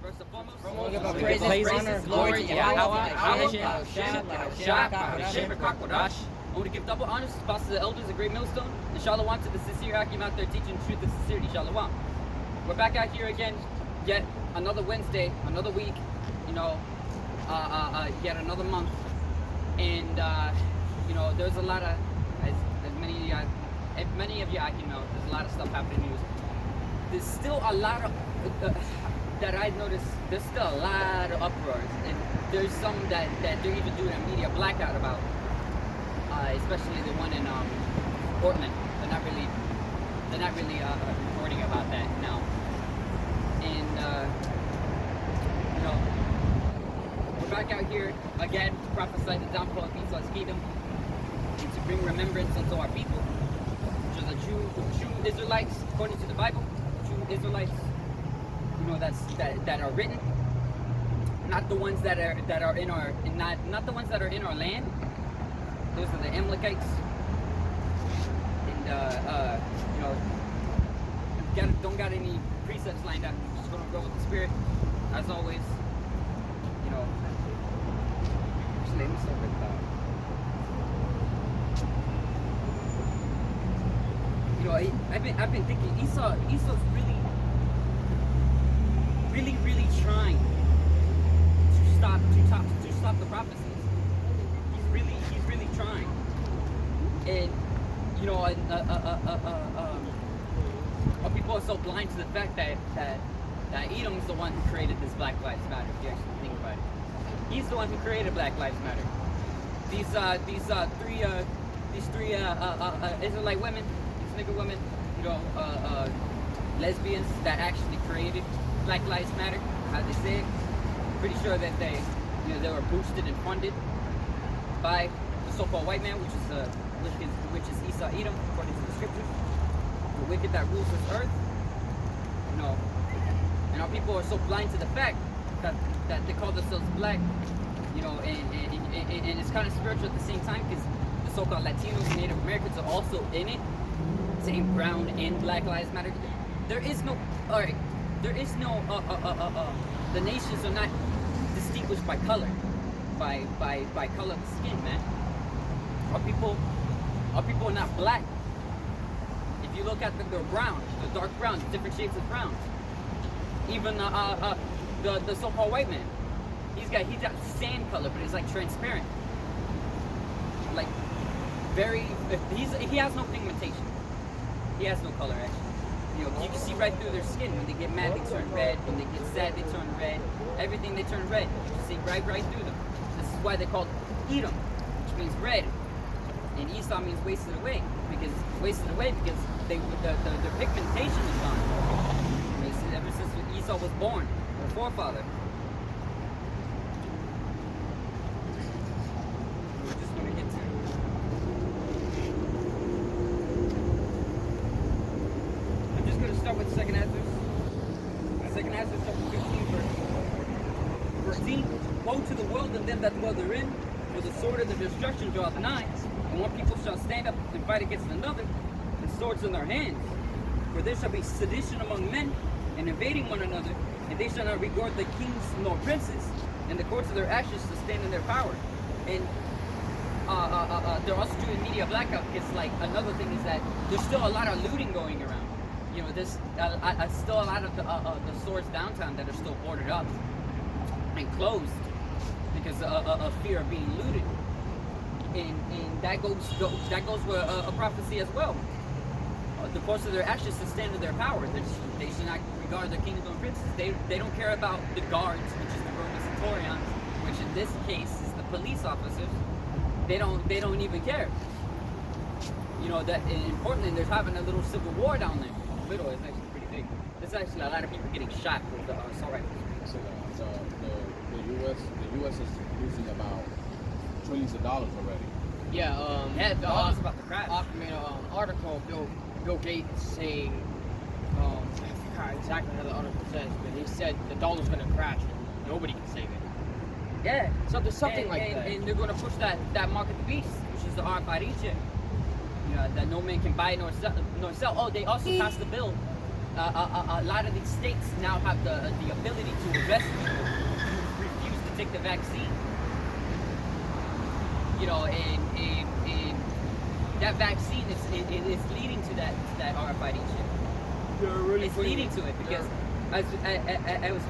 First and foremost, give up praises, honor, glory, Yahweh, I want to give double honors to the elders of Great Millstone, and Shalom to the sincere Hakim out there teaching truth and sincerity. Shalom. We're back out here again, yet another Wednesday, another week, yet another month. And, there's a lot of, as many of you I can know, there's a lot of stuff happening in the news. There's still a lot of, that I noticed, there's still a lot of uproars. And there's some that they're even doing a media blackout about. Especially the one in Portland. They're not really reporting about that now. And we're back out here again to prophesy the downfall of Esau's kingdom and to bring remembrance unto our people, which are the true Israelites according to the Bible, true Israelites, that are written, not the ones that are in our not the ones that are in our land. Those are the Amalekites, and don't got any precepts lined up. Just gonna go with the Spirit, as always. Actually, let me start with I've been thinking Esau's really trying to stop the prophecies. He's really trying, and people are so blind to the fact that Edom's the one who created this Black Lives Matter. If you actually think about it, he's the one who created Black Lives Matter. These three Israelite women, these nigger women, lesbians that actually created Black Lives Matter, how they say it. Pretty sure that they were boosted and funded by the so-called white man, which is Esau Edom, according to the scriptures, the wicked that rules this earth. And our people are so blind to the fact that they call themselves black, and it's kind of spiritual at the same time, because the so-called Latinos and Native Americans are also in it, saying brown and Black Lives Matter. The nations are not distinguished by color. By color of the skin, man. Our people are not black. If you look at them, they're brown. They're dark brown, different shades of browns. Even the so-called white man, he's got sand color, but it's like transparent. Like he has no pigmentation. He has no color actually. You can see right through their skin. When they get mad, they turn red. When they get sad, they turn red. Everything they turn red. You can see right through them. This is why they're called Edom, which means red, and Esau means wasted away because their pigmentation is gone. Ever since Esau was born, their forefather. We're just gonna get to. I'm just gonna start with 2nd Ezra. 2nd Ezra chapter 15, verse 14. Woe to the world and them that dwell therein, for the sword of the destruction draweth nigh, and one people shall stand up and fight against another, and swords in their hands. For there shall be sedition among men, and invading one another, and they shall not regard the kings nor princes, and the courts of their ashes shall stand in their power. And they're also doing media blackout, because another thing is that there's still a lot of looting going around. There's still a lot of the stores downtown that are still boarded up and closed because of fear of being looted, and that goes with a prophecy as well. The course of their actions to stand in their power. They should not regard their kings and princes. They don't care about the guards, which is the Roman Centurions, which in this case is the police officers. They don't even care. That in Portland there's having a little civil war down there. The middle is actually pretty big. There's actually a lot of people getting shot with the assault rifles. So the U.S. is losing about trillions of dollars already. Yeah, the dollars about to crash. Article Bill Gates saying, I forgot exactly how the article says, but he said the dollar's going to crash and nobody can save it. Yeah. Something like that. And they're going to push that mark of the beast, which is the R5 Egypt. That no man can buy nor sell. Oh, they also passed the bill a lot of these states now have the ability to arrest people who refuse to take the vaccine. You know, and that vaccine is leading to that RFID chip. It's leading to it because, as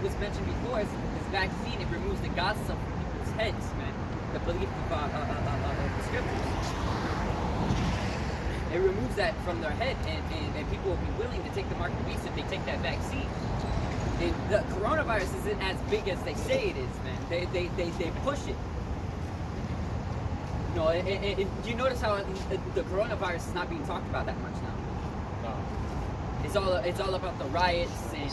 was mentioned before, this vaccine, it removes the gossip from people's heads, man. The belief of the scriptures. It removes that from their head, and people will be willing to take the mark of the beast if they take that vaccine. And the coronavirus isn't as big as they say it is, man. They push it. You know, do you notice how the coronavirus is not being talked about that much now? No. It's all about the riots and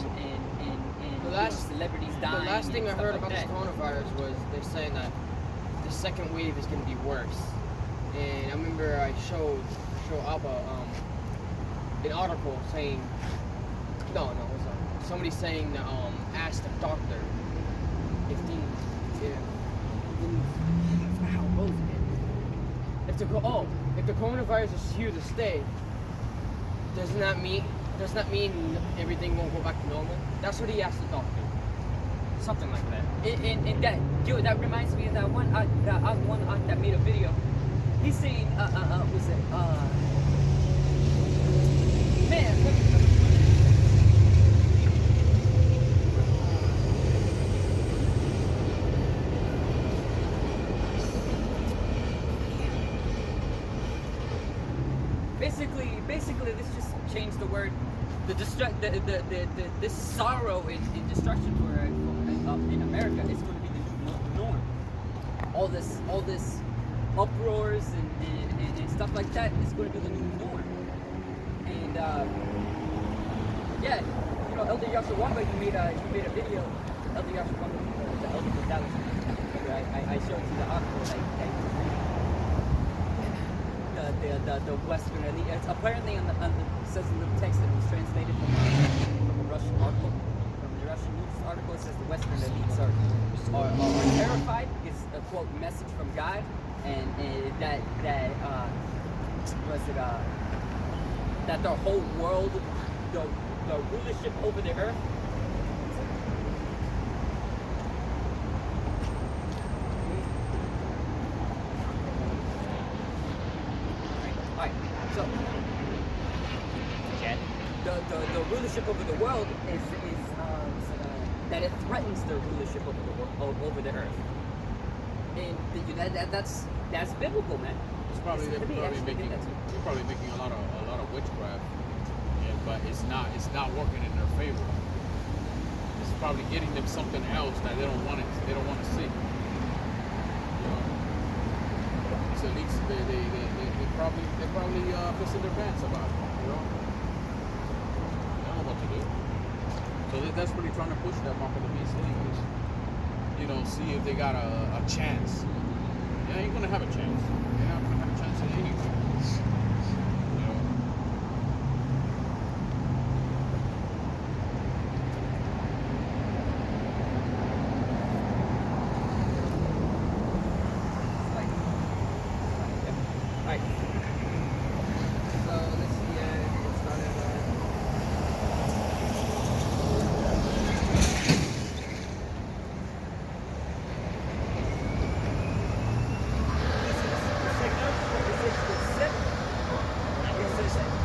celebrities dying. The last thing I and heard stuff about like this that. coronavirus was they're saying that the second wave is going to be worse. And I remember I showed Alba an article saying, it was somebody saying that asked the doctor if how it goes again. If the coronavirus is here to stay, doesn't that mean everything won't go back to normal? That's what he asked the doctor. Something like that. And that reminds me of that one that made a video. He's saying, basically, this just changed the word. This sorrow and destruction in America is going to be the new norm. All this uproars and stuff like that is going to be the new norm. And yeah, you know, Elder Yasha Wamba, he made a video. Elder Yasha Wamba, the Elder of Dallas. I showed you the article the Western elite. It's apparently it says in the text that it was translated from a Russian article, from the Russian news article. It says the Western elites are terrified because a quote message from God, and that the whole world, the rulership over the earth. Alright, so the rulership over the world is that it threatens the rulership over the earth, and that's biblical, man. It's probably they're probably making a lot of witchcraft, but it's not working in their favor. It's probably getting them something else that they don't want to see. You know, these elites they probably pissing their pants about it. You know, they don't know what to do. So they're desperately trying to push that mark of the beast anyways. You know, see if they got a chance. Yeah, you're gonna have a chance. You're not gonna have a chance in anything. You know. Alright. So let's see, get started.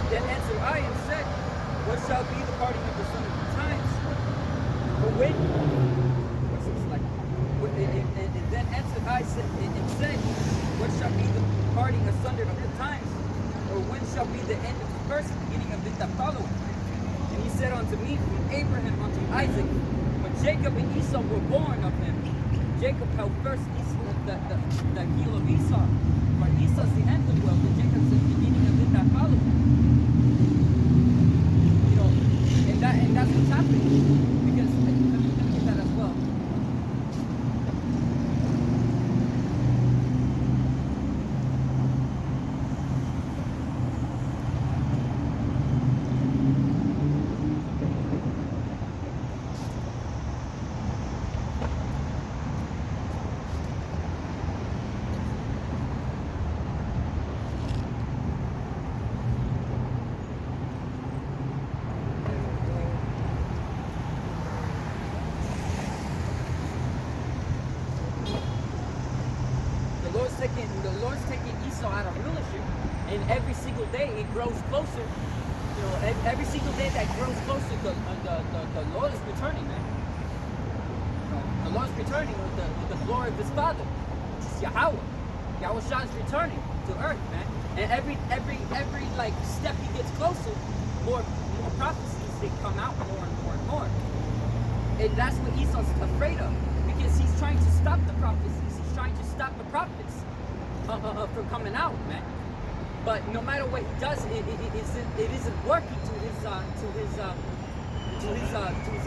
Then answered I and said, what shall be the parting of the son of the times? But when? What's this like? And then answered I and said, what shall be the parting asunder of the times? Or when shall be the end of the first, beginning of the following? And he said unto me, from Abraham unto Isaac, when Jacob and Esau were born of him, Jacob held first the heel of Esau. For Esau's the end of the world, and Jacob's the beginning of it that followed. You know, and that's what's happening. Because let me get that as well. Esau out of rulership, and every single day it grows closer. You know, every single day that grows closer, the Lord is returning, man. You know, the Lord is returning with the glory of His Father, which is Yahweh. Yahweh Shah is returning to earth, man. And every like step he gets closer, more prophecies they come out more and more and more. And that's what Esau's afraid of, because he's trying to stop the prophecies. He's trying to stop the prophets from coming out, man. But no matter what he does, it isn't working to his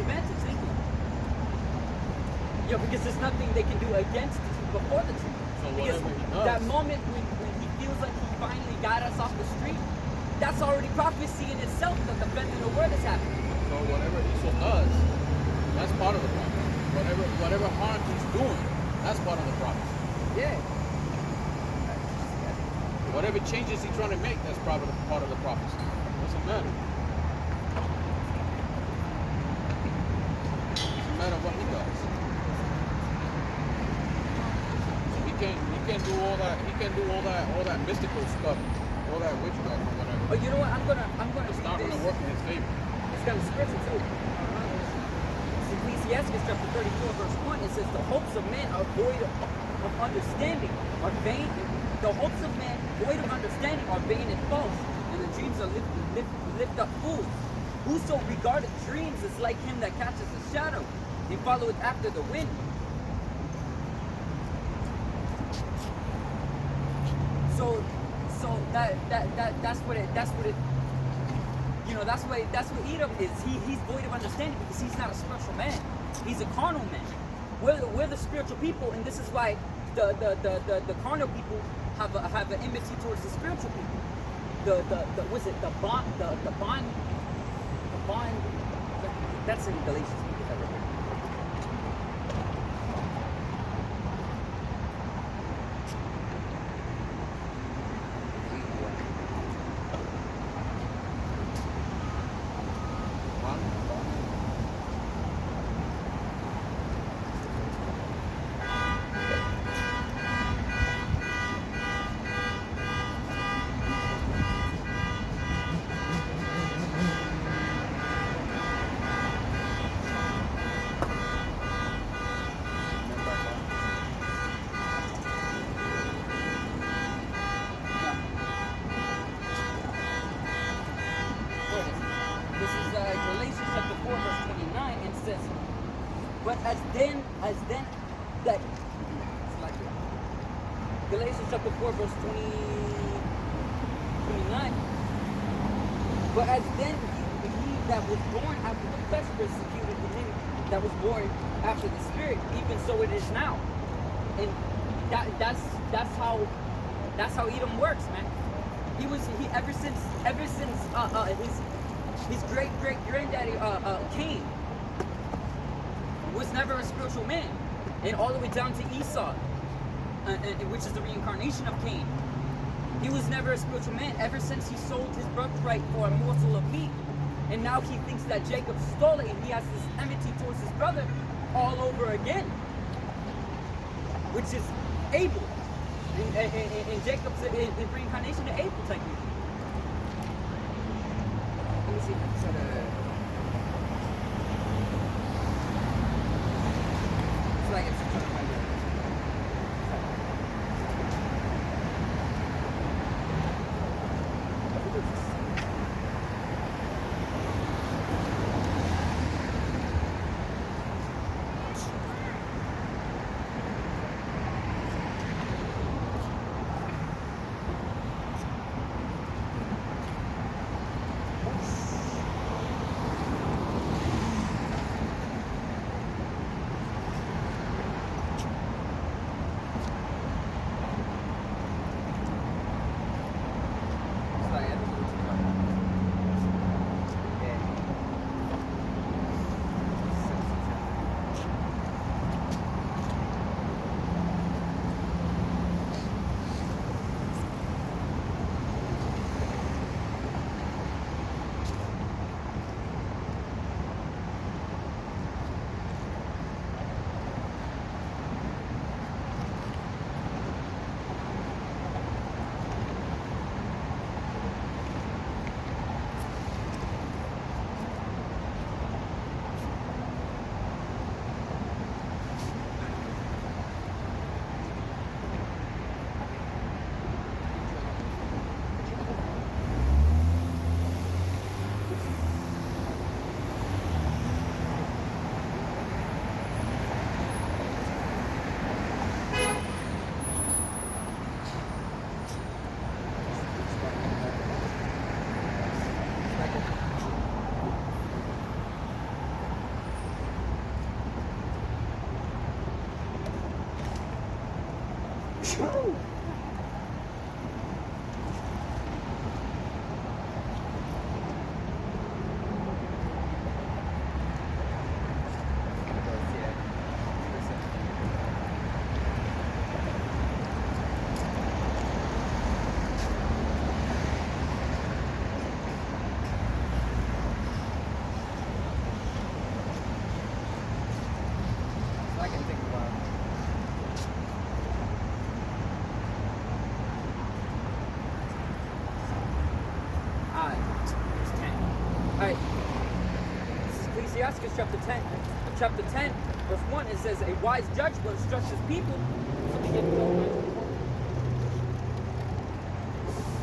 advantage. Thank you. Yeah, because there's nothing they can do against the truth before the truth. So Because whatever he does, that moment when he feels like he finally got us off the street, that's already prophecy in itself that the bend in the word is happening. so whatever Esau does, that's part of the prophecy. Whatever harm he's doing, that's part of the prophecy. Yeah. Whatever changes he's trying to make, that's part of the prophecy. Doesn't matter. Doesn't matter what he does. So he can do all that. He can do all that mystical stuff, all that witchcraft or whatever. But you know what? I'm gonna It's not read going to this. work in his favor. It's kind of spiritual too. It's Ecclesiastes chapter 34, verse 1. It says, "The hopes of men are void of understanding, are vain. The hopes of men void of understanding are vain and false, and the dreams are lift up fools. Whoso regardeth dreams is like him that catches a shadow, and followeth after the wind." So that's what it. You know, that's what Edom is. He's void of understanding because he's not a spiritual man. He's a carnal man. We're the spiritual people, and this is why the carnal people have an enmity towards the spiritual people. The bond. That's in Galatians. This is Galatians chapter 4, verse 29, and it says, "But as then that it's like it. Galatians chapter 4, verse 29. "But as then he that was born after the flesh persecuted him that was born after the spirit, even so it is now." And that's how Edom works, man. He ever since his great granddaddy Cain was never a spiritual man, and all the way down to Esau, which is the reincarnation of Cain. He was never a spiritual man ever since he sold his birthright for a morsel of meat, and now he thinks that Jacob stole it, and he has this enmity towards his brother all over again, which is Abel, and Jacob's in reincarnation of Abel technically. Let me see if I can try to. It's like it's trying to find it. That can take a while. Alright, it's 10. Alright. This is Ecclesiastes chapter 10. Chapter 10, verse 1, it says, a wise judge will instruct his people.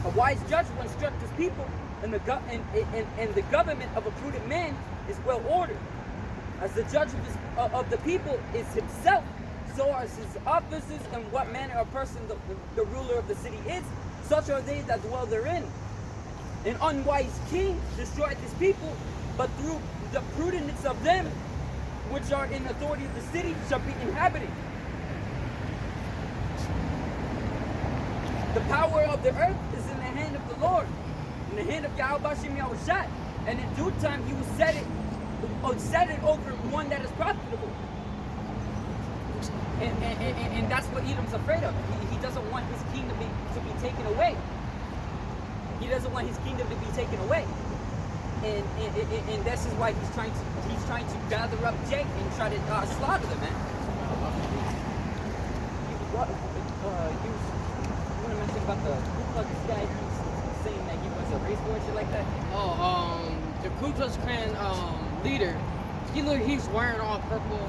A wise judge will instruct his people, and the government of a prudent man is well ordered. As the judge of the people is himself, so are his officers, and what manner of person the ruler of the city is, such are they that dwell therein. An unwise king destroyeth his people, but through the prudence of them which are in authority of the city shall be inhabited. The power of the earth is in the hand of the Lord, in the hand of Yahweh Shem Yahushua, and in due time he will set it over one that is profitable. And that's what Edom's afraid of. He doesn't want his kingdom to be taken away. He doesn't want his kingdom to be taken away. And this is why he's trying to gather up Jake and try to slaughter them, man. You want to mention about the Ku Klux guy who's saying that he was a race war and shit like that? The Ku Klux Klan leader, he's wearing all purple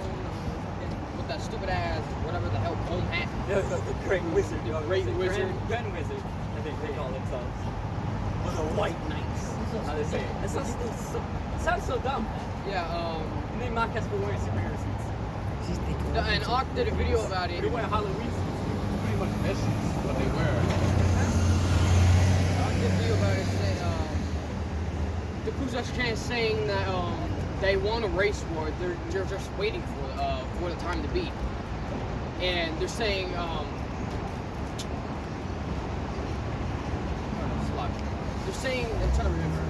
with that stupid ass, whatever the hell, home hat. The Great Wizard, yo. Great Wizard. Gun Wizard, I think they call themselves. Or the White Knights. How they say it. It sounds so dumb. Yeah, And they mock us for wearing superhero suits. and Ark did a video about it. They wear Halloween suits. Pretty much vicious what they wear. Ark did a video about it saying, the Ku Klux Klan is saying that they want a race war. They're just waiting for the time to be. And they're saying I'm trying to remember.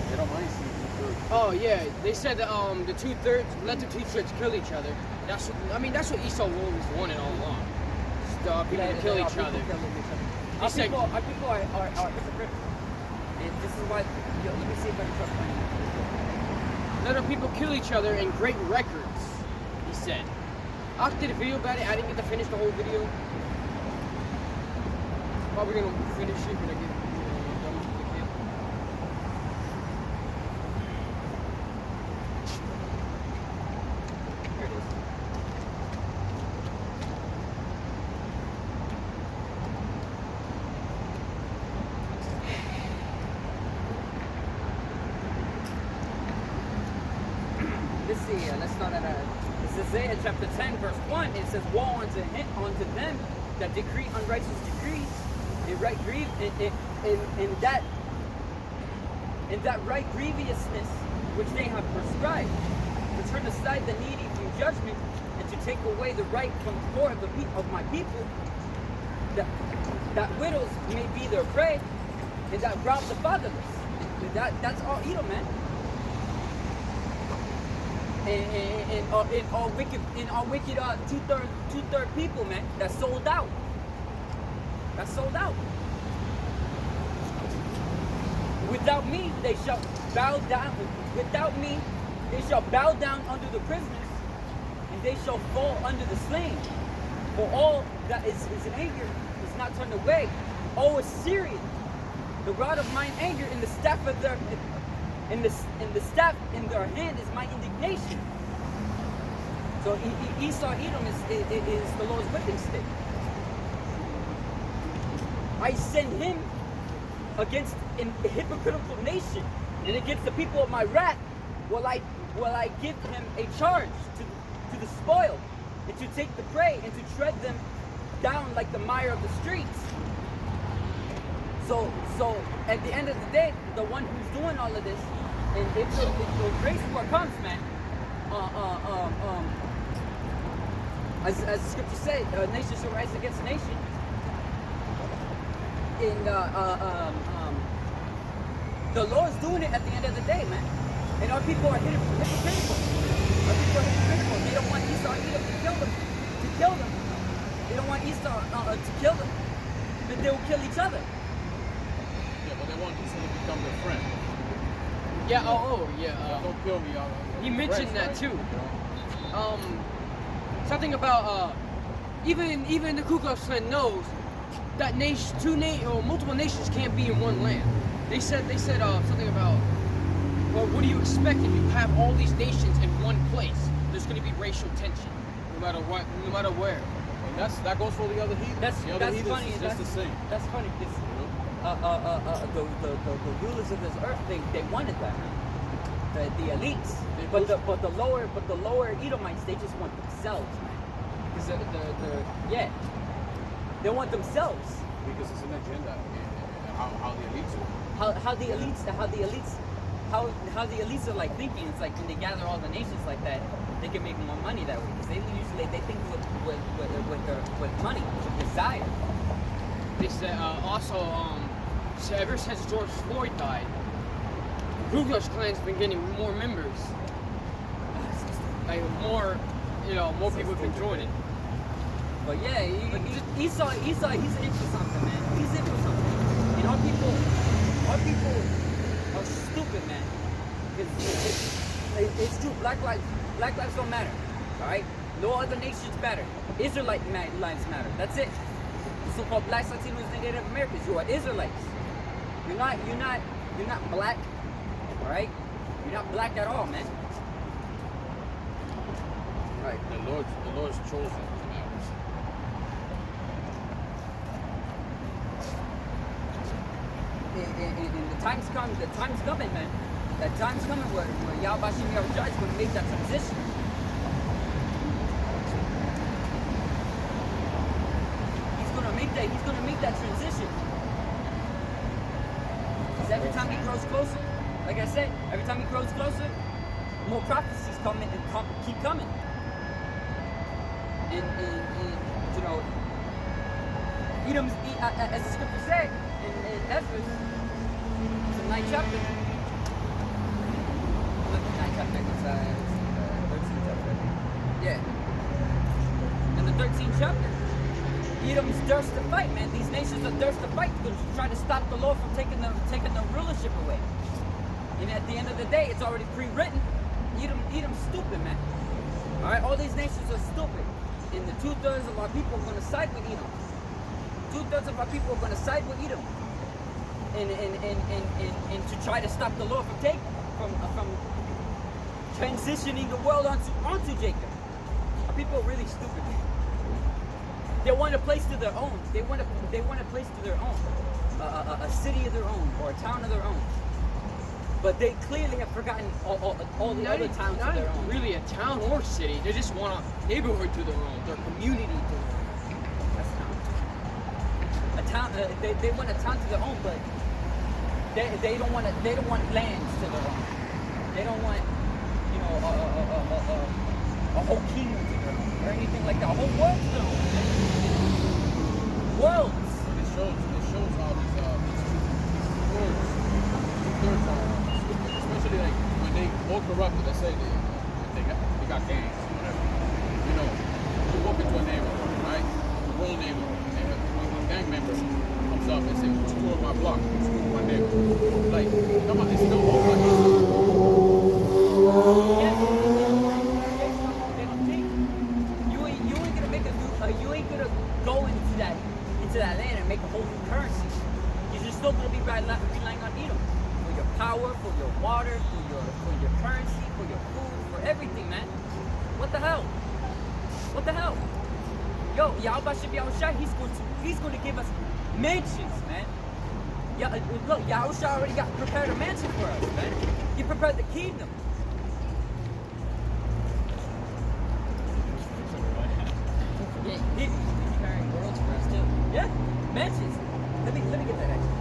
They don't mind seeing people. Oh yeah, they said that let the two-thirds kill each other. That's what Esau always wanted all along. People to kill each other. Our people are hypocritical. And this is why, let me see if I can trust my Let our people kill each other in great records, he said. I did a video about it. I didn't get to finish the whole video. Probably gonna finish it when I get done with the camp. Here it is. Let's see, let's start at it's Isaiah chapter 10, verse 1. It says, woe unto them that decree unrighteous decrees, and right that right grievousness which they have prescribed, to turn aside the needy from judgment, and to take away the right from the poor of my people, that widows may be their prey, and that rob the fatherless. That's all Edom, man. And all wicked two-third people, man, that's sold out. That's sold out. Without me, they shall bow down. Without me, they shall bow down under the prisoners, and they shall fall under the slain. For all that is in anger is not turned away. O Assyrian, the rod of mine anger, and the staff of their and the staff in their hand is my indignation. So Esau Edom is the Lord's whipping stick. I send him against a hypocritical nation, and against the people of my wrath will I give him a charge to the spoil, and to take the prey, and to tread them down like the mire of the streets. So at the end of the day, the one who's doing all of this, and if the grace war comes, man, as the scripture said, nation shall rise against nation. And the Lord's doing it at the end of the day, man. And our people are hypocritical. Our people are hypocritical. They don't want Esau and Edom to kill them. They don't want Esau to kill them. But they will kill each other. Yeah, but they want Esau to become their friend. Yeah. Yeah. Don't kill me. He mentioned that too. Something about even the Ku Klux Klan knows that multiple nations can't be in one land. They said something about, well, what do you expect if you have all these nations in one place? There's going to be racial tension, no matter what, no matter where. And that goes for the other heathens. That's funny. It's just the same. That's funny because the rulers of this earth, they wanted that, man. The elites, but the lower Edomites, they just want themselves, man. Because they want themselves. Because it's an agenda. How the elites are. How the elites are like thinking. It's like when they gather all the nations like that, they can make more money that way. Because they think with money, with desire. They said so ever since George Floyd died, the Ku Klux Klan's been getting more members. Like more people have been joining. But yeah, Esau, he's into something, man. He's into something. And our people are stupid, man. It's true. Black lives don't matter. All right. No other nations matter. Israelite lives matter. That's it. The so-called blacks, Latinos, and Native Americans. You are Israelites. You're not black. All right. You're not black at all, man. Right. The Lord's chosen matters. And the time's coming, man. That time's coming where Yahweh Hashem Yahushua is going to make that transition. He's going to make that transition. Because every time he grows closer, like I said, every time he grows closer, more prophecies coming and keep coming. And you know, Edom's, as the scripture said in Ezra, it's the 9th chapter. Look, 9th chapter, it's 13th chapter. Yeah. In the 13th chapter, Edom's thirst to fight, man. These nations are thirst to fight to try to stop the Lord from taking the rulership away. And at the end of the day, it's already pre-written. Edom's stupid, man. All right, all these nations are stupid. And the 2/3 of our people are going to side with Edom. 2/3 of our people are going to side with Edom, and to try to stop the Lord from transitioning the world onto Jacob. Our people are really stupid. They want a place to their own. They want a place to their own, a city of their own or a town of their own. But they clearly have forgotten all the other towns of their own. Really a town or city. They just want a neighborhood to their own, their community to their own. That's a town. They want a town to their own, but they don't want lands to their own. They don't want a whole kingdom to their own or anything like that. A whole world to their own. Worlds. It shows how these two-thirds are. Especially like when they all corrupted, let's say they got gangs, whatever. You know, you walk into a neighborhood, right? A rural neighborhood, and a gang member comes up and says, "Screw my block, screw my neighborhood." Like, come on, it's still all like you ain't gonna go into that land and make a whole new currency. You're just still gonna be relying on Edom. For your power, for your water, for your currency, for your food, for everything, man. What the hell? What the hell? Yo, Yahweh Shem Yahushua, he's going to give us mansions, man. Yeah, look, Yahushua already got prepared a mansion for us, man. He prepared the kingdom. Yeah, he's preparing worlds for us too. Yeah, mansions. Let me get that actually.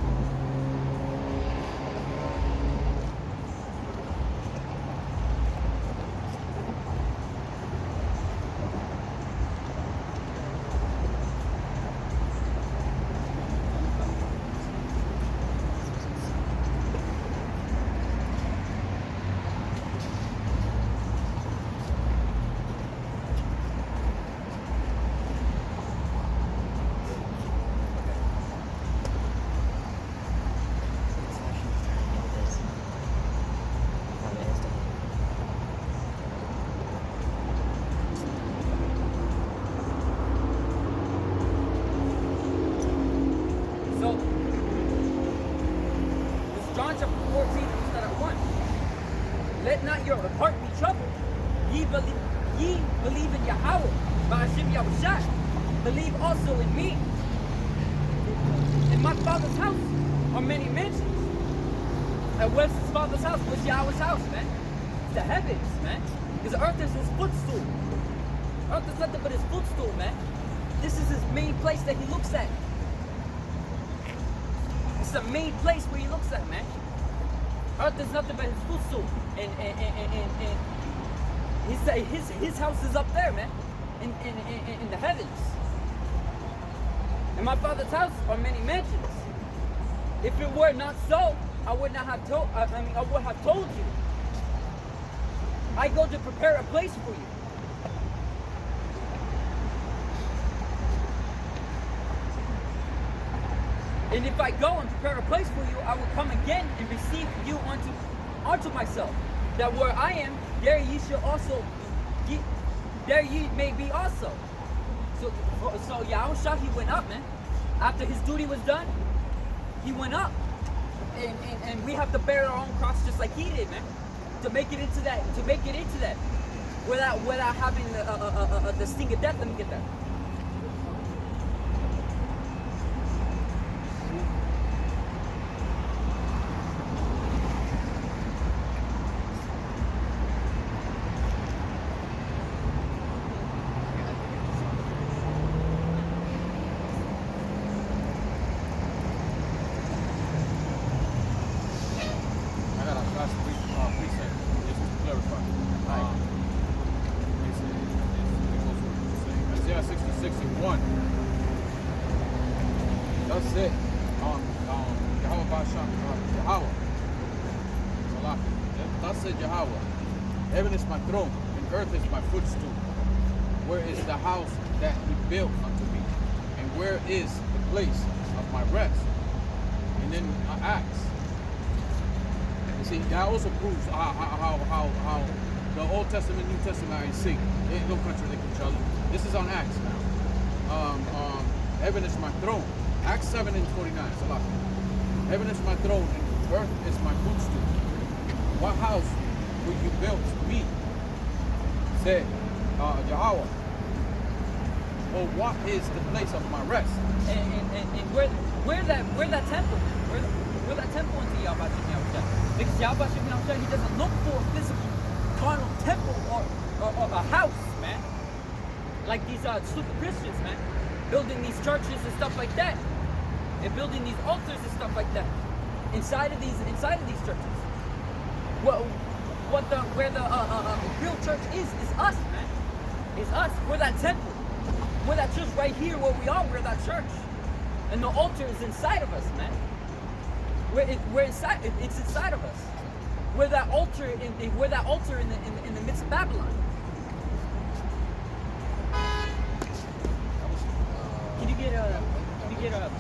Let not your heart be troubled. Ye believe in Yahweh, Ba'ashim Yahushua. Believe also in me. In my Father's house are many mansions. And where's his Father's house? Where's Yahweh's house, man? It's the heavens, man. Because earth is his footstool. Earth is nothing but his footstool, man. This is his main place that he looks at. It's the main place where he looks at, man. Earth is nothing but his footstool. And he said his house is up there, man. In the heavens. In my Father's house are many mansions. If it were not so, I would not have told. I would have told you. I go to prepare a place for you. And if I go and prepare a place for you, I will come again and receive you unto myself. That where I am, there ye shall also be, there ye may be also. So Yahushua, he went up, man. After his duty was done, he went up. And we have to bear our own cross just like he did, man. To make it into that, without having the sting of death. Let me get that. Thus said Yahweh, heaven is my throne, and earth is my footstool. Where is the house that he built unto me? And where is the place of my rest? And then Acts. You see, that also proves how the Old Testament, New Testament are in sync. They don't contradict each other. This is on Acts now. Heaven is my throne. Acts 7:49. Heaven is my throne, and earth is my footstool. What house will you build me? Said Yahweh. Or what is the place of my rest? And where that temple? Where that temple into Yahweh Shem Yahushua? Because Yahweh Shem Yahushua, he doesn't look for a physical carnal temple or a house, man. Like these super Christians, man, building these churches and stuff like that, and building these altars and stuff like that inside of these churches. Well, where the real church is us, man. Is us. We're that temple. We're that church right here where we are. We're that church, and the altar is inside of us, man. We're inside. It's inside of us. We're that altar. We're that altar in the midst of Babylon. Can you get the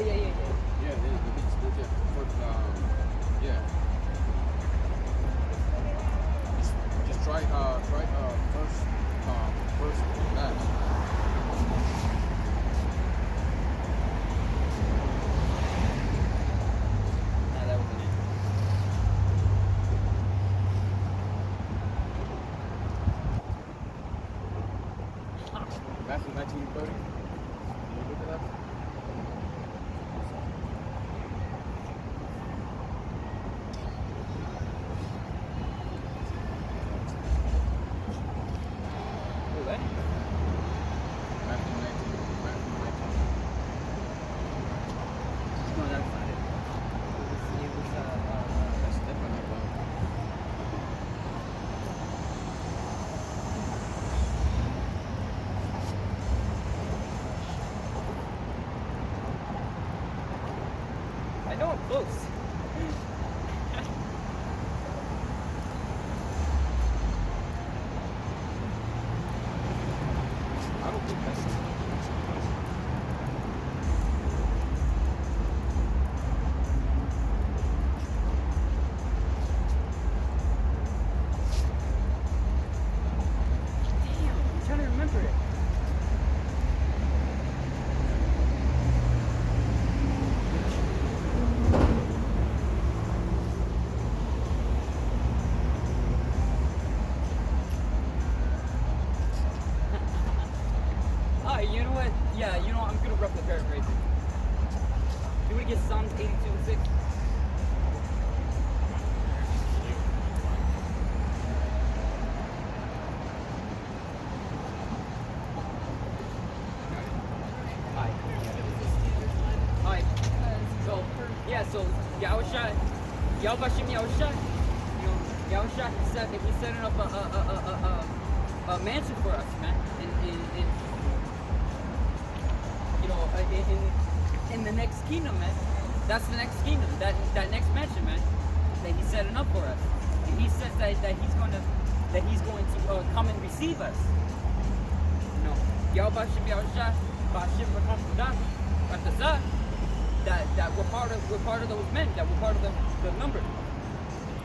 yeah. Yeah, the least legit. First, yeah. Just try first and last. Nah, that wasn't it. Matthew 19:30. Can you look at that? Wait, what? Matthew 19. No, that's not it. It was That's definitely above. I know I'm close. I don't think that's it. Damn, I'm trying to remember it. Alright, you know what? Yeah, you know what? I'm gonna rough the paraphrase. You wanna get Psalms 82 and 6? Alright. So, yeah, so Yahusha, Yahweh Yahusha, you know, Yahusha, he's setting up a mansion for us, man. In you know, in the next kingdom, man. That's the next kingdom, that next mansion, man, that he's setting up for us. And he says that he's going to come and receive us. You know, Yahweh Yahusha, Bashim Rakam that we're part of those men, that we're part of the number.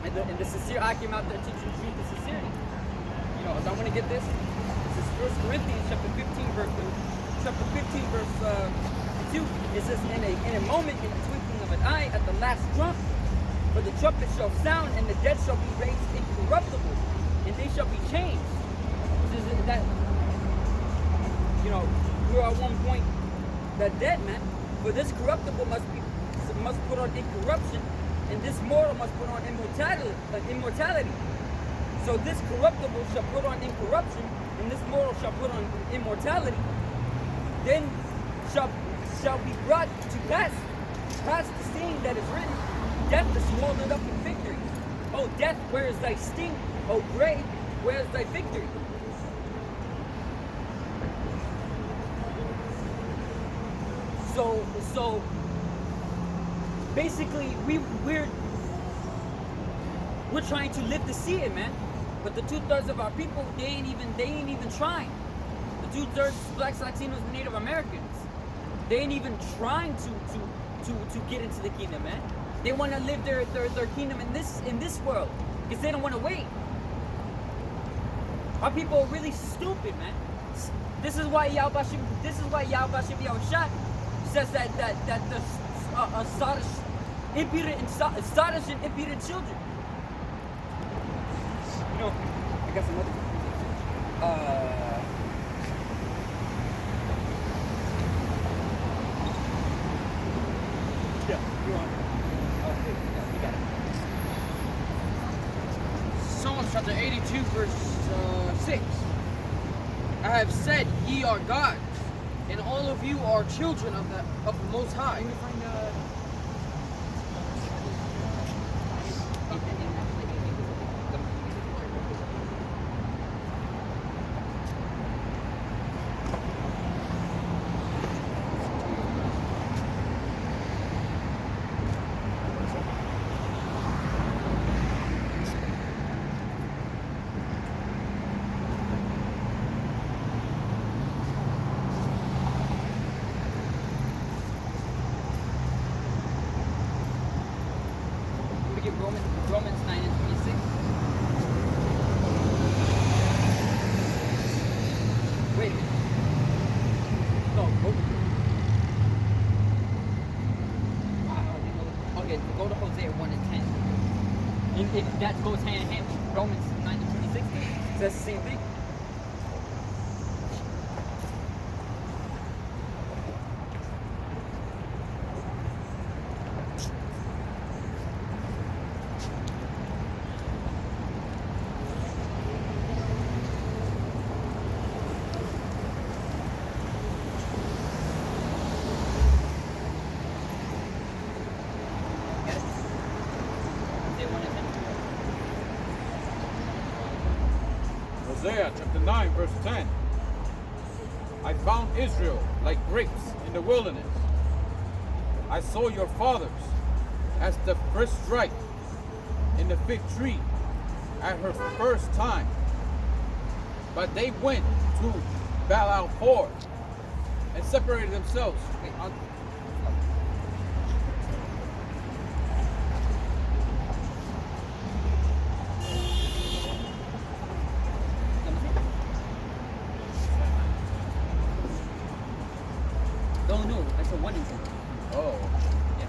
And the sincere I came out there teaching truth and sincerity. You know, as I want to get this is 1 Corinthians chapter 15 verse 2. It says, in a moment, in the twinkling of an eye, at the last trump, for the trumpet shall sound, and the dead shall be raised incorruptible, and they shall be changed. This is that, you know, we're at one point the dead, man. For this corruptible must put on incorruption, and this mortal must put on immortality. So this corruptible shall put on incorruption, and this mortal shall put on immortality. Then shall be brought to pass the saying that is written, death is swallowed up in victory. Oh death, where is thy sting? Oh grave, where is thy victory? So basically we're trying to live to see it, man. But the 2/3 of our people, they ain't even trying. The 2/3 blacks, Latinos, and Native Americans, they ain't even trying to get into the kingdom, man. They want to live their kingdom in this world because they don't want to wait. Our people are really stupid, man. This is why Yahweh Yahushua says that the sottish, and impudent children. You know, I got some other. Yeah, you're on. Okay, yeah, you got it. Psalms chapter 82, verse 6. I have said, ye are gods, and all of you are children of the Most High. Hosea 1 and 10. And that goes hand in hand with Romans 9 and 26. So that's the same thing. Hosea chapter 9, verse 10. I found Israel like grapes in the wilderness. I saw your fathers as the first stripe in the fig tree at her first time. But they went to Baal-Hor and separated themselves. Oh no, that's a 1 and 10. Oh. Yeah.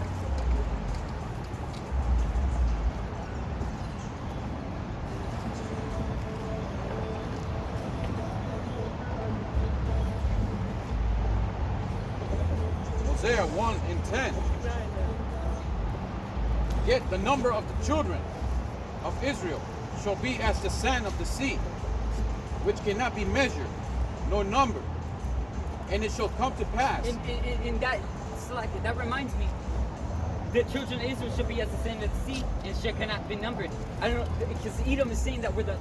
Hosea 1 and 10. Yet the number of the children of Israel shall be as the sand of the sea, which cannot be measured nor numbered. And it shall come to pass. And that, like, that reminds me, the children of Israel should be as the sand of the sea, and shall cannot be numbered. I don't know, because Edom is saying that we're the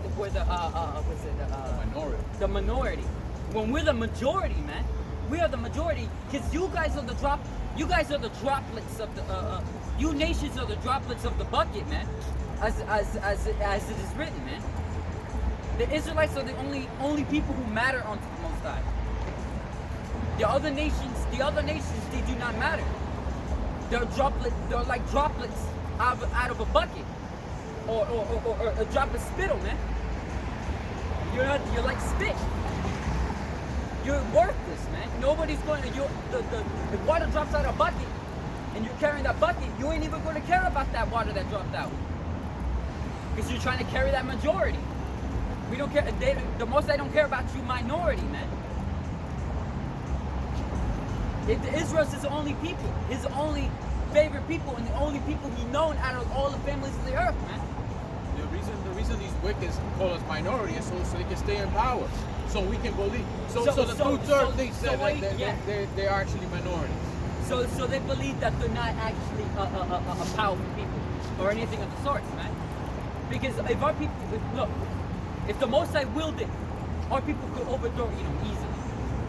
Minority. the minority. When we're the majority, man, we are the majority. Because you guys are the droplets of the you nations are the droplets of the bucket, man. As it is written, man. The Israelites are the only people who matter unto the Most High. The other nations, they do not matter. They're like droplets out of a bucket, or a drop of spittle, man. You're like spit. You're worthless, man. Nobody's going to. The water drops out of a bucket, and you're carrying that bucket. You ain't even going to care about that water that dropped out, because you're trying to carry that majority. We don't care. The most they don't care about you, minority, man. Israel's his only people, his only favorite people, and the only people he known out of all the families of the earth, man. The reason these wickeds call us minority is so they can stay in power, so we can believe. So the two-thirds thinks that they are actually minorities. So they believe that they're not actually a powerful people or anything of the sorts, man. Because if our people, if the Most High willed it, our people could overthrow easily.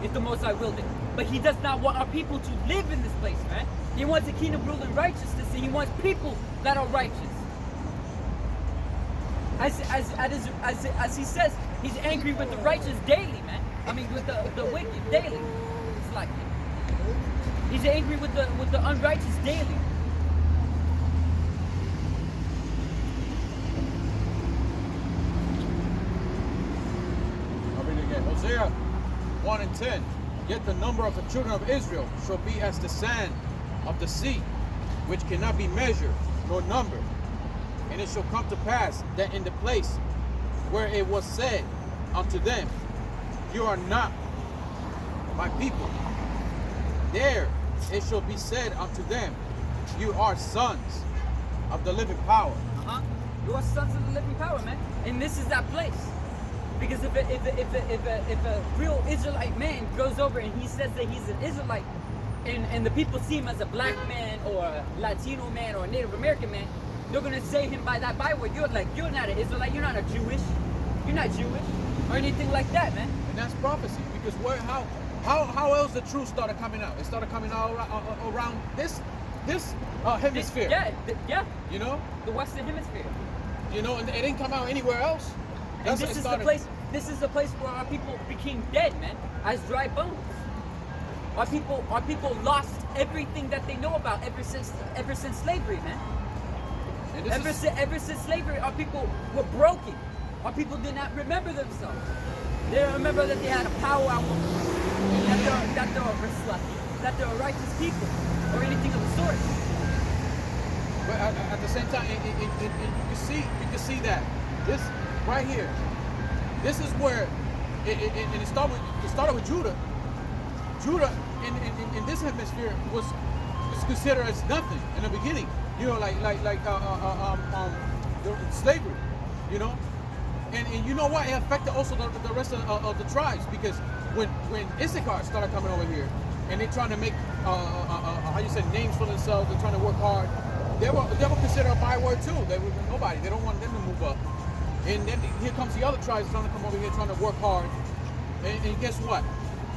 If the Most High willed it. But he does not want our people to live in this place, man. He wants a kingdom rule in righteousness, and he wants people that are righteous. As he says, he's angry with the righteous daily, man. I mean, with the wicked daily. It's like he's angry with the unrighteous daily. I'll read it again. Hosea 1 and 10. Yet the number of the children of Israel shall be as the sand of the sea, which cannot be measured nor numbered. And it shall come to pass that in the place where it was said unto them, you are not my people, there it shall be said unto them, you are sons of the living power. You are sons of the living power, man. And this is that place. Because if a real Israelite man goes over and he says that he's an Israelite, and the people see him as a black man or a Latino man or a Native American man, they're gonna say him by that byword. You're not an Israelite. You're not You're not Jewish or anything like that, man. And that's prophecy. Because how else the truth started coming out? It started coming out around this hemisphere. Yeah. You know, the Western Hemisphere. You know, and it didn't come out anywhere else. And this is the place. This is the place where our people became dead, man, as dry bones. Our people lost everything that they know about ever since slavery, man. And ever since slavery, our people were broken. Our people did not remember themselves. They don't remember that they had a powwow, that they were righteous people, or anything of the sort. but at the same time, you can see that this right here. This is where it started with Judah. Judah in this hemisphere was considered as nothing in the beginning. You know, like slavery. You know, and you know what? It affected also the rest of the tribes, because when Issachar started coming over here and they're trying to make how you said names for themselves, they're trying to work hard. They were considered a byword too. They were nobody. They don't want them to move up. And then here comes the other tribes trying to come over here trying to work hard. And guess what?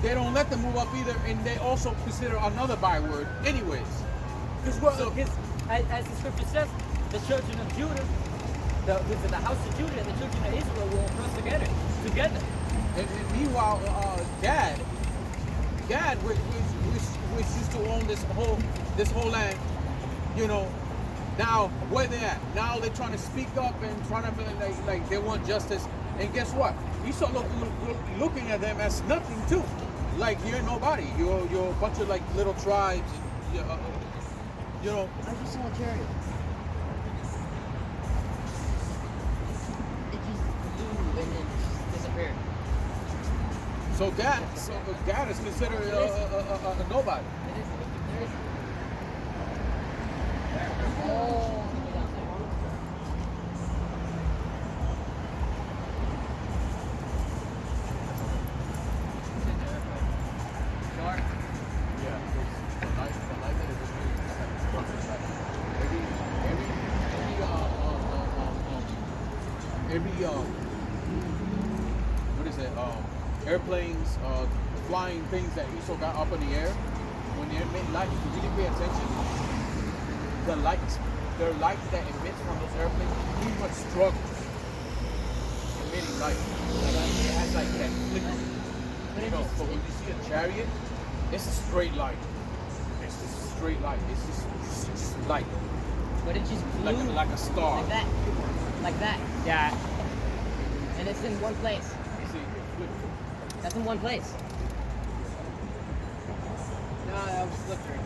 They don't let them move up either, and they also consider another byword anyways. Because as the scripture says, the children of Judah, the house of Judah and the children of Israel will oppress together. And meanwhile, Gad, which used to own this whole land, you know, now where they at? Now they're trying to speak up and trying to be like they want justice. And guess what? You start looking at them as nothing too. Like you're nobody. You're a bunch of like little tribes. And, you know. I just saw a chariot. It just flew and then just disappeared. So Gad is considered a nobody. It is. There is. Oh. What is it? Airplanes, flying things that Esau got up in the air. When they emit light, if you really pay attention, the light that emits from those airplanes pretty much struggles emitting light. It has like that flicker. You know, so when you see a chariot, it's a straight light. It's just a straight light. It's just light. But it just blew Like a star. Like that. Like that. Yeah. And it's in one place. You see, it flickers. That's in one place. No, that was flickering.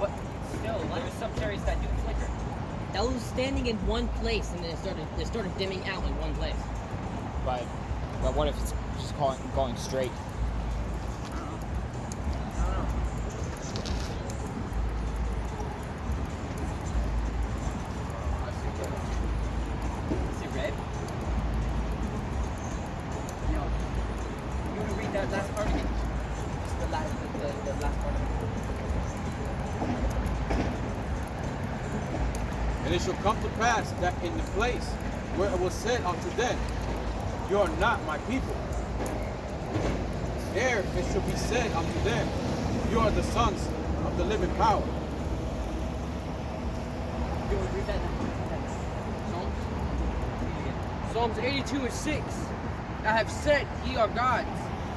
But still, there's some chariots that do flicker. That was standing in one place, and then it started dimming out in one place. But what if it's just going straight? Is it red? No. You want to read that last part again? Just the last part of it. And it shall come to pass that in the place where it was said unto them, you are not my people, there it shall be said unto them, you are the sons of the living power. You want to read that? Psalms 82:6. I have said, ye are gods,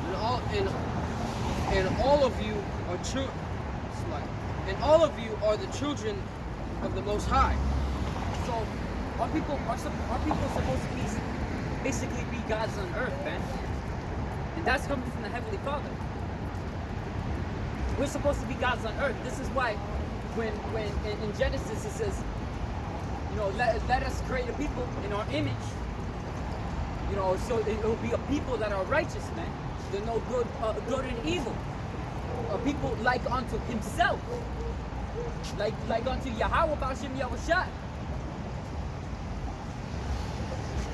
and all of you are and all of you are the children of the Most High. So, are people supposed to be basically be gods on earth, man? And that's coming from the Heavenly Father. We're supposed to be gods on earth. This is why, when in Genesis it says, you know, let us create a people in our image. You know, so it will be a people that are righteous, man. They know good and evil. A people like unto Himself, like unto Yahweh B'Shem Yahushua.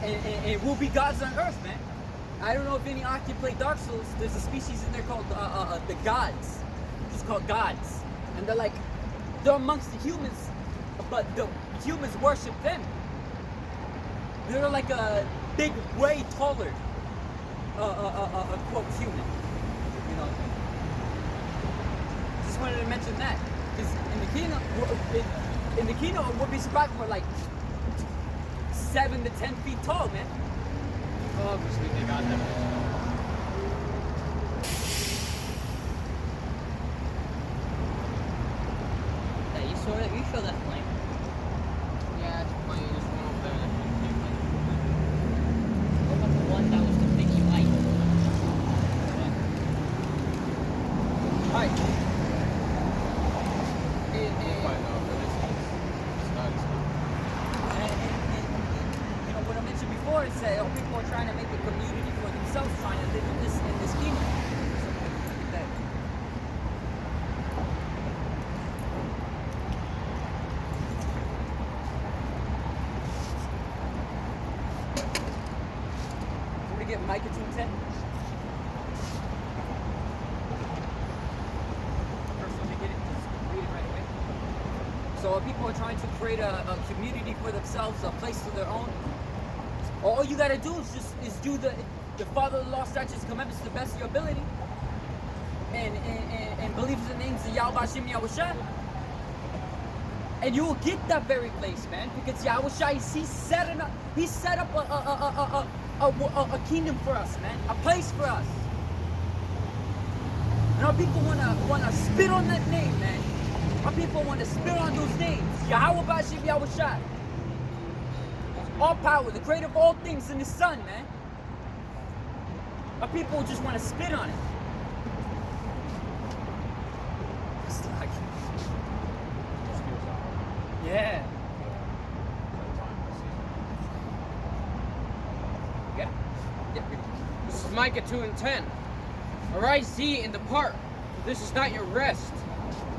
And we'll be gods on earth, man. I don't know if any of you play Dark Souls. There's a species in there called the gods. It's called gods, and they're amongst the humans, but the humans worship them. They're like a big, way taller, quote, human. You know. Just wanted to mention that, because in the kingdom, we'll be surprised we're like 7 to 10 feet tall, man. Obviously, they got them. Yeah, you saw that plane. Yeah, it's funny. There's one over there. What about the one that was the big light? Hi. We'll find out. or people are trying to create a community for themselves, a place of their own, all you gotta do is do the Father, the law, statutes, commandments to the best of your ability, and believe in the names of Yahweh Hashem Yahushua, and you will get that very place, man. Because Yahushua, he set up a kingdom for us, man, a place for us. And our people wanna spit on that name, man. Our people want to spit on those names. Yahweh Hashem Yahushua. All power, the creator of all things in the sun, man. Our people just want to spit on it. It's like, yeah. Yeah. This is Micah 2:10. Arise ye and depart, for this is not your rest,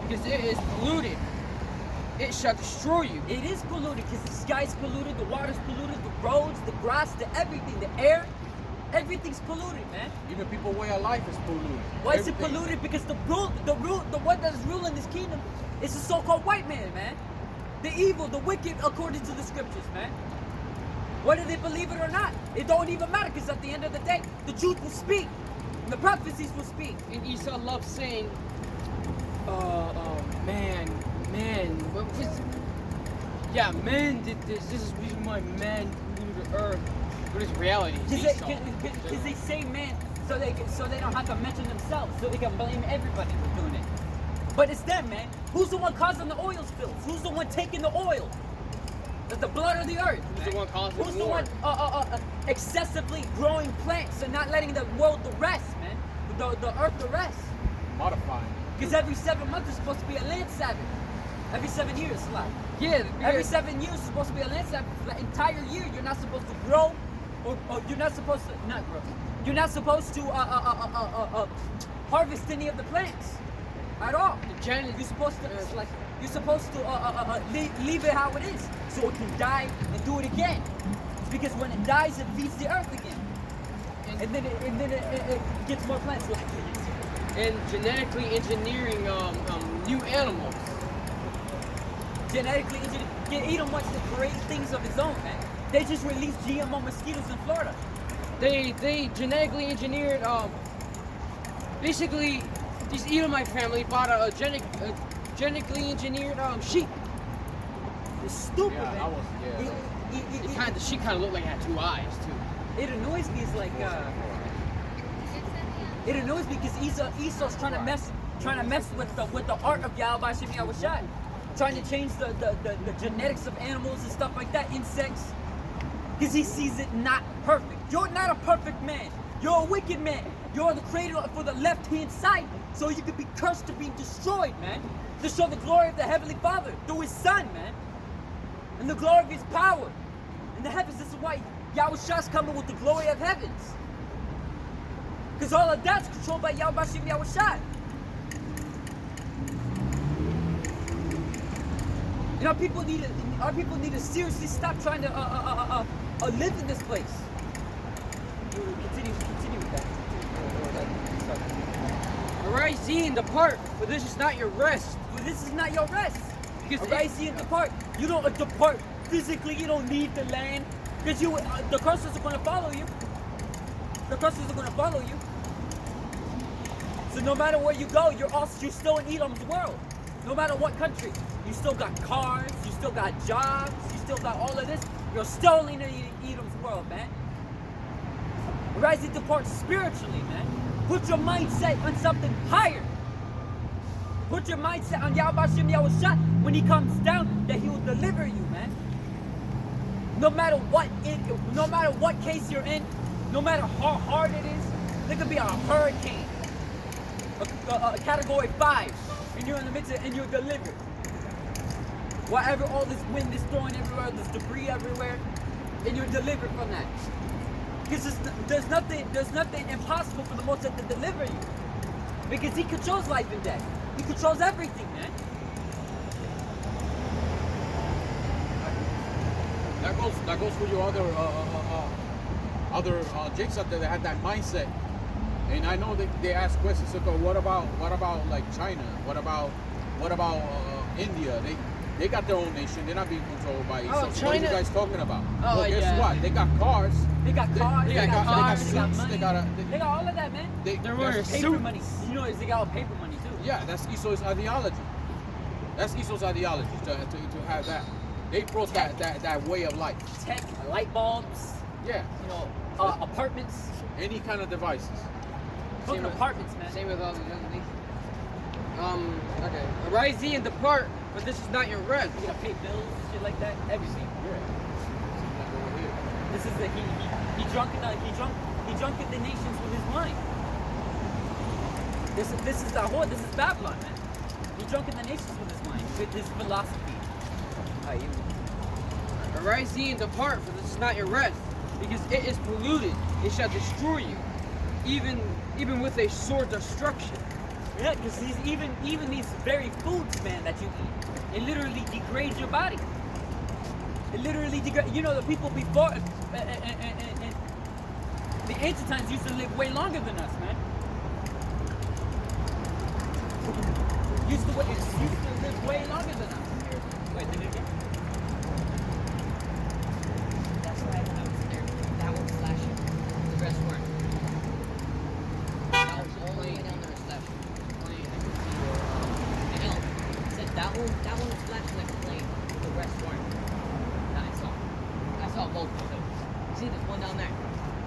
because it is polluted. It shall destroy you. It is polluted because the sky's polluted, the water's polluted, the roads, the grass, the everything, the air, everything's polluted, man. Even people's way of life is polluted. Why is it polluted? Because the one that is ruling this kingdom is the so-called white man, man. The evil, the wicked, according to the scriptures, man. Whether they believe it or not, it don't even matter, because at the end of the day, the truth will speak. And the prophecies will speak. And Esau loves saying, man did this. This is the reason why man polluted the earth. But it's reality. It's Esau. Because they say man, so they don't have to mention themselves, so they can blame everybody for doing it. But it's them, man. Who's the one causing the oil spills? Who's the one taking the oil? The blood of the earth. Who's the one causing Who's war? the one excessively growing plants and not letting the world to rest, man? The earth to rest. Modifying. Because every 7 months is supposed to be a land Sabbath. Every 7 years, like. Yeah. Every 7 years is supposed to be a land Sabbath. For the entire year, you're not supposed to grow, or you're not supposed to not grow. You're not supposed to harvest any of the plants at all. You're supposed to leave it how it is, so it can die and do it again. It's because when it dies, it feeds the earth again, and then it gets more plants. And genetically engineering new animals. Genetically engineered. Elon wants to create things of his own, man. They just released GMO mosquitoes in Florida. They genetically engineered basically this Edomite family bought a genetically engineered sheep. It's stupid, Yeah, man. that was She kind of looked like it had 2 eyes too. It annoys me. It's like it annoys me because Esau's trying to mess with the art of Yahweh Hashem Yahushua, trying to change the genetics of animals and stuff like that, insects, because he sees it not perfect. You're not a perfect man. You're a wicked man. You're the creator for the left-hand side, so you could be cursed to be destroyed, man. To show the glory of the Heavenly Father through His Son, man, and the glory of His power in the heavens. This is why Yahushua's coming with the glory of heavens. Because all of that's controlled by Yahweh Hashem Yahushua. And our people need to seriously stop trying to live in this place. Continue with that. Arise ye and depart, for this is not your rest. For this is not your rest. Because Arise ye and depart. You don't depart physically. You don't leave the land. Because the curses are going to follow you. The curses are going to follow you. So no matter where you go, you're still in Edom's world. No matter what country, you still got cars, you still got jobs, you still got all of this. You're still in Edom's world, man. Rise and depart spiritually, man. Put your mindset on something higher. Put your mindset on Yahweh Hashem Yahushua when He comes down, that He will deliver you, man. No matter what case you're in, no matter how hard it is, there could be a hurricane, a category 5, and you're in the midst of it, and you're delivered. Whatever, all this wind is throwing everywhere, there's debris everywhere, and you're delivered from that. Because there's nothing impossible for the Most High to deliver you. Because He controls life and death. He controls everything, man. That goes for your other jakes out there that had that mindset. And I know they ask questions. So what about like China? What about India? They got their own nation. They're not being controlled by Esau. Oh, So what are China- you guys talking about? Oh, Well, guess yeah. what? They got cars. They got cars. they got cars, suits. They got money. They got They got all of that, man. They're wearing that's- Paper suits. money. You know, they got all paper money too. Yeah, that's Esau's ideology. That's Esau's ideology to have that. They brought that way of life. Tech, light bulbs. Yeah, You know, apartments. any kind of devices. Fucking with- apartments, man. Same with all these other things. Okay. Arise ye and depart, but this is not your rest. You gotta pay bills, shit like that. Everything. Yeah. Like over here. This is the he drunk in the nations with his mind. This is the whole. This is Babylon, man. He drunk in the nations with his mind, with his philosophy. Arise ye and depart, for this is not your rest, because it is polluted. It shall destroy you, even with a sore destruction. Yeah, because even these very foods, man, that you eat, it literally degrades your body. It literally degrades. You know, the people before, the ancient times used to live way longer than us, man. Used to live way longer than us. Wait, did it get? That's why when I was there, that one was flashing. The rest weren't. I was all the way down there flashing. I know. It said that one was flashing like a flame. The rest weren't. That I saw both of those. See, there's one down there.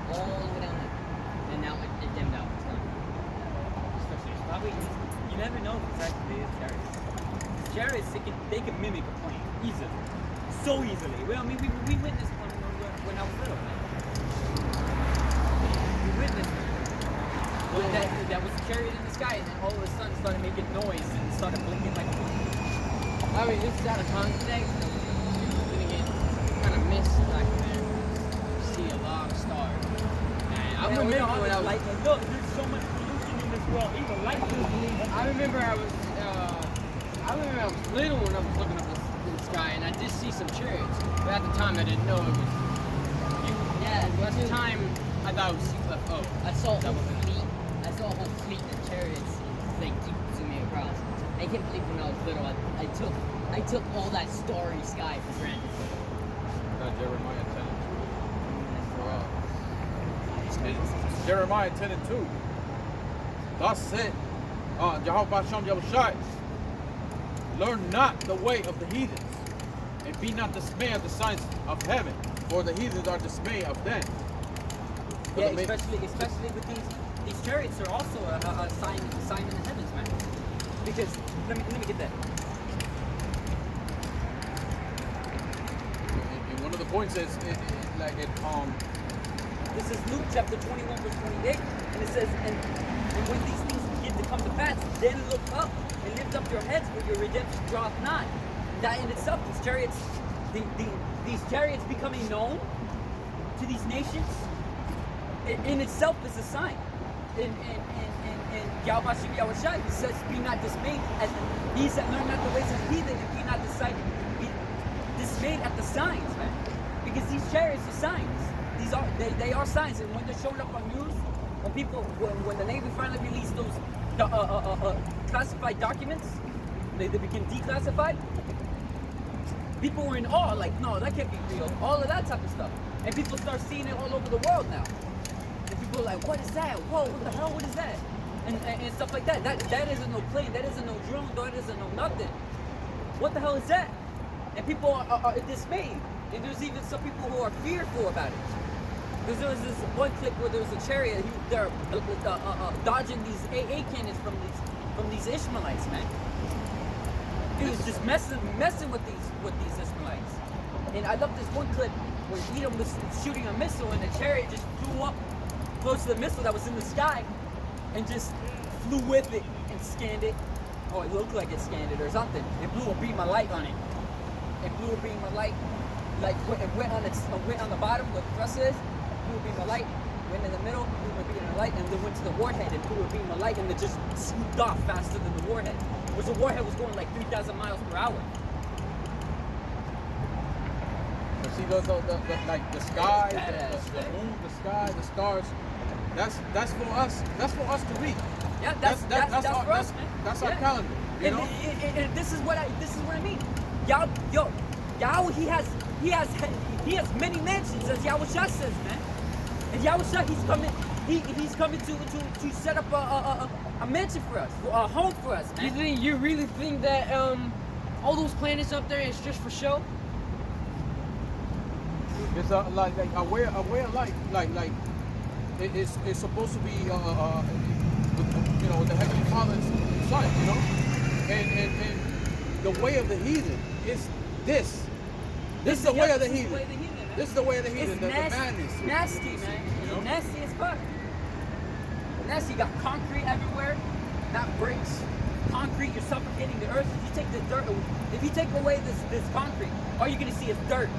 All the way down there. And now it dimmed out. It's gone. Probably, you never know if it's actually is chariots. Chariots, they can mimic a plane easily, so easily. Well, I mean, we witnessed one when I was little. Man. We witnessed it. When that was a chariot in the sky, and then all of a sudden started making noise and started blinking like a plane. I mean, this is out of context. Then again, kind of mist back there. You see a lot of stars. And I remember when I was. Like, look, there's so much pollution in this world. Even light pollution. I remember I was little when I was looking up the sky, and I did see some chariots. But at the time, I didn't know it was. Yeah, At the time, I thought it was UFO. I saw a That whole wasn't it. fleet. I saw a whole fleet of chariots. They keep zooming across. I can't believe when I was little, I took all that starry sky for granted. Got Jeremiah 10 and 2. It's Jeremiah 10 and 2. Thus said Jehovah Hashem Yahushai, learn not the way of the heathens, and be not dismayed of the signs of heaven, for the heathens are dismayed of them. For Yeah, the ma- especially with these chariots are also a sign in the heavens, man. Because let me get that. And one of the points is This is Luke chapter 21, verse 28, and it says, and when these things begin to come to pass, then look up and lift up your heads, for your redemption draweth nigh. That in itself, these chariots becoming known to these nations, in itself is a sign. In Yahweh Yahushua, he says, be not dismayed, as he said, learn not the ways of the heathen, and be not dismayed at the signs, man. Because these chariots are signs. They are signs, and when they're showing up on news, when the Navy finally released those classified documents, they became declassified. People were in awe, like, no, that can't be real. All of that type of stuff, and people start seeing it all over the world now. And people are like, what is that? Whoa, what the hell? What is that? And stuff like that. That isn't no plane. That isn't no drone. That isn't no nothing. What the hell is that? And people are dismayed. And there's even some people who are fearful about it. Because there was this one clip where there was a chariot. They're dodging these AA cannons from these Ishmaelites, man. He was just messing with these Ishmaelites. And I love this one clip where Edom was shooting a missile, and the chariot just flew up close to the missile that was in the sky, and just flew with it and scanned it. Oh, it looked like it scanned it or something. It blew a beam of light on it. It blew a beam of light, like it went on the bottom where the thrust is. Blew a beam of light. Went in the middle, blew a beam of light, and then went to the warhead and blew a beam of light, and it just swooped off faster than the warhead. Which the warhead was going like 3,000 miles per hour. see the sky, the moon, the sky, the stars. That's for us. That's for us to read. Yeah, that's for us, man. That's Yeah. our calendar. You know. And this is what I mean. Yahweh, he has many mansions, as Yahusha says, man. And Yahusha, he's coming to set up a mansion for us, a home for us, man. You really think that all those planets up there is just for show? It's like a way of life, like it's supposed to be with the Heavenly Father's Son, and the way of the heathen is this. This is the way of the heathen. This is the way of the heathen. It's The nasty, madness. nasty, man. It's nasty as fuck. Nasty. You got concrete everywhere, not bricks. Concrete. You're suffocating the earth. If you take the dirt, if you take away this concrete, all you're gonna see is dirt.